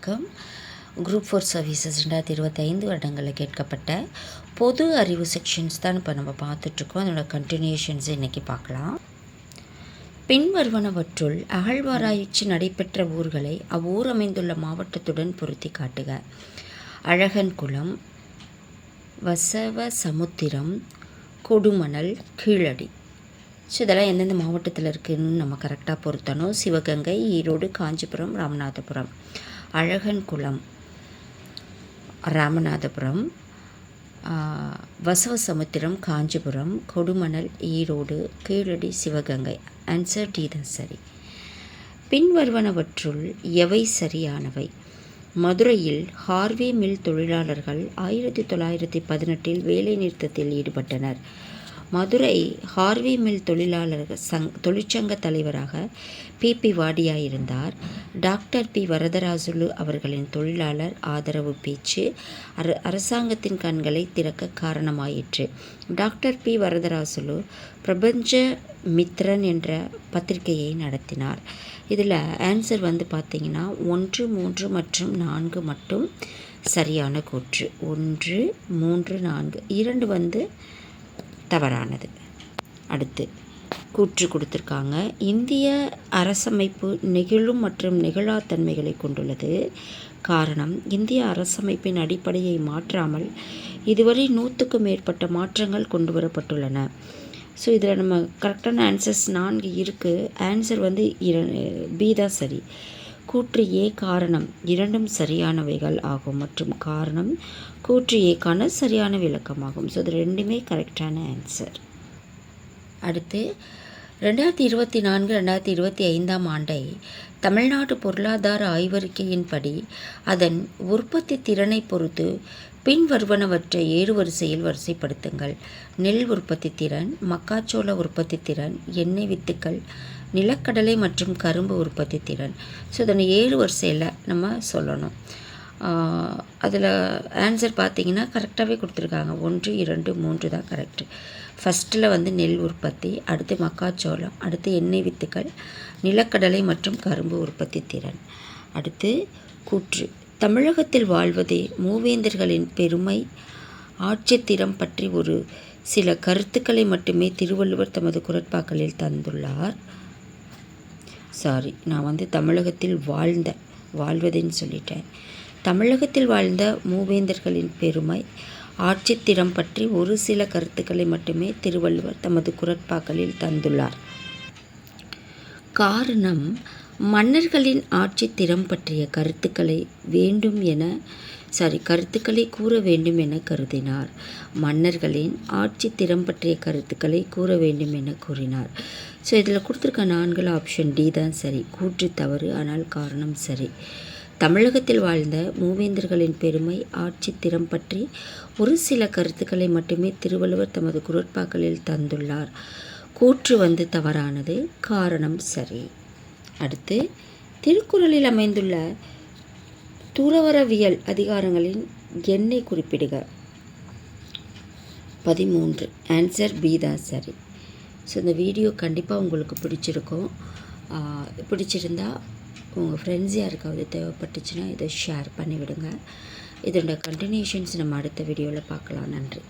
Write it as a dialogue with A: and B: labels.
A: வணக்கம். Group 4 services 2025 வருடங்களில் கேட்கப்பட்ட பொது அறிவு செக்ஷன்ஸ் தான் இப்போ நம்ம பார்த்துட்ருக்கோம். அதோட கண்டினியூஷன்ஸ் இன்றைக்கி பார்க்கலாம். பின்வருவனவற்றுள் அகழ்வாராய்ச்சி நடைபெற்ற ஊர்களை அவ்வூர் அமைந்துள்ள மாவட்டத்துடன் பொருத்தி காட்டுக. அழகன்குளம், வசவசமுத்திரம், கொடுமணல், கீழடி. ஸோ இதெல்லாம் எந்தெந்த மாவட்டத்தில் இருக்குதுன்னு நம்ம கரெக்டாக பொருத்தணும். சிவகங்கை, ஈரோடு, காஞ்சிபுரம், ராமநாதபுரம். அழகன்குளம் ராமநாதபுரம், வசவசமுத்திரம் காஞ்சிபுரம், கொடுமணல் ஈரோடு, கீழடி சிவகங்கை. ஆன்சர் டி தான் சரி. பின்வருவனவற்றுள் எவை சரியானவை? மதுரையில் ஹார்வே மில் தொழிலாளர்கள் 1918 வேலை நிறுத்தத்தில் ஈடுபட்டனர். மதுரை ஹார்வே மில் தொழிற்சங்க தலைவராக பி வாடியா இருந்தார். டாக்டர் பி வரதராசுலு அவர்களின் தொழிலாளர் ஆதரவு பேச்சு அரசாங்கத்தின் கண்களை திறக்க காரணமாயிற்று. டாக்டர் பி வரதராசுலு பிரபஞ்ச மித்ரன் என்ற பத்திரிகையை நடத்தினார். இதில் ஆன்சர் பார்த்திங்கன்னா 1, 3 மற்றும் 4 மட்டும் சரியான கூற்று. 1, 3, 4 2 தவறானது. அடுத்து கூற்று கொடுத்துருக்காங்க. இந்திய அரசமைப்பு நெகிழும் மற்றும் நெகிழாத்தன்மைகளை கொண்டுள்ளது. காரணம், இந்திய அரசமைப்பின் அடிப்படையை மாற்றாமல் இதுவரை 100க்கும் மேற்பட்ட மாற்றங்கள் கொண்டு வரப்பட்டுள்ளன. ஸோ இதில் நம்ம கரெக்டான ஆன்சர்ஸ் 4 இருக்குது. ஆன்சர் பி தான் சரி. கூற்று ஏ காரணம் 2ம் சரியானவைகள் ஆகும் மற்றும் காரணம் கூற்று ஏக்கான சரியான விளக்கமாகும். ஸோ இது 2மே கரெக்டான ஆன்சர். அடுத்து 2024-2025 ஆண்டை தமிழ்நாடு பொருளாதார ஆய்வறிக்கையின்படி அதன் உற்பத்தி திறனை பொறுத்து பின்வருவனவற்றை 7 வரிசையில் வரிசைப்படுத்துங்கள். நெல் உற்பத்தி திறன், மக்காச்சோள உற்பத்தி திறன், எண்ணெய் வித்துக்கள், நிலக்கடலை மற்றும் கரும்பு உற்பத்தி திறன். ஸோ இதனை 7 வரிசையில் நம்ம சொல்லணும். அதில் ஆன்சர் பார்த்திங்கன்னா கரெக்டாகவே கொடுத்துருக்காங்க. 1, 2, 3 தான் கரெக்டு. ஃபஸ்ட்டில் நெல் உற்பத்தி, அடுத்து மக்காச்சோளம், அடுத்து எண்ணெய் வித்துக்கள், நிலக்கடலை மற்றும் கரும்பு உற்பத்தி திறன். அடுத்து கூற்று, தமிழகத்தில் வாழ்வதே மூவேந்தர்களின் பெருமை ஆட்சித்திறம் பற்றி ஒரு சில கருத்துக்களை மட்டுமே திருவள்ளுவர் தமது குறட்பாக்களில் தந்துள்ளார். நான் தமிழகத்தில் வாழ்வதுன்னு சொல்லிட்டேன். தமிழகத்தில் வாழ்ந்த மூவேந்தர்களின் பெருமை ஆட்சித்திறம் பற்றி ஒரு சில கருத்துக்களை மட்டுமே திருவள்ளுவர் தமது குறட்பாக்களில் தந்துள்ளார். காரணம், மன்னர்களின் ஆட்சித்திறம் பற்றிய கருத்துக்களை கூற வேண்டும் என கருதினார். மன்னர்களின் ஆட்சி திறம் பற்றிய கருத்துக்களை கூற வேண்டும் என கூறினார். ஸோ இதில் கொடுத்துருக்க 4 ஆப்ஷன் டி தான் சரி. கூற்று தவறு, ஆனால் காரணம் சரி. தமிழகத்தில் வாழ்ந்த மூவேந்தர்களின் பெருமை ஆட்சி திறம் பற்றி ஒரு சில கருத்துக்களை மட்டுமே திருவள்ளுவர் தமது குறட்பாக்களில் தந்துள்ளார். கூற்று தவறானது, காரணம் சரி. அடுத்து திருக்குறளில் அமைந்துள்ள துறவறவியல் அதிகாரங்களின் எண்ணை குறிப்பிடுக. 13. ஆன்சர் பி தான் சரி. ஸோ இந்த வீடியோ கண்டிப்பாக உங்களுக்கு பிடிச்சிருந்தா உங்கள் ஃப்ரெண்ட்ஸ் யாருக்காவது தேவைப்பட்டுச்சுன்னா இதை ஷேர் பண்ணிவிடுங்க. இதோட கண்டினியூஷன்ஸ் நம்ம அடுத்த வீடியோவில் பார்க்கலாம். நன்றி.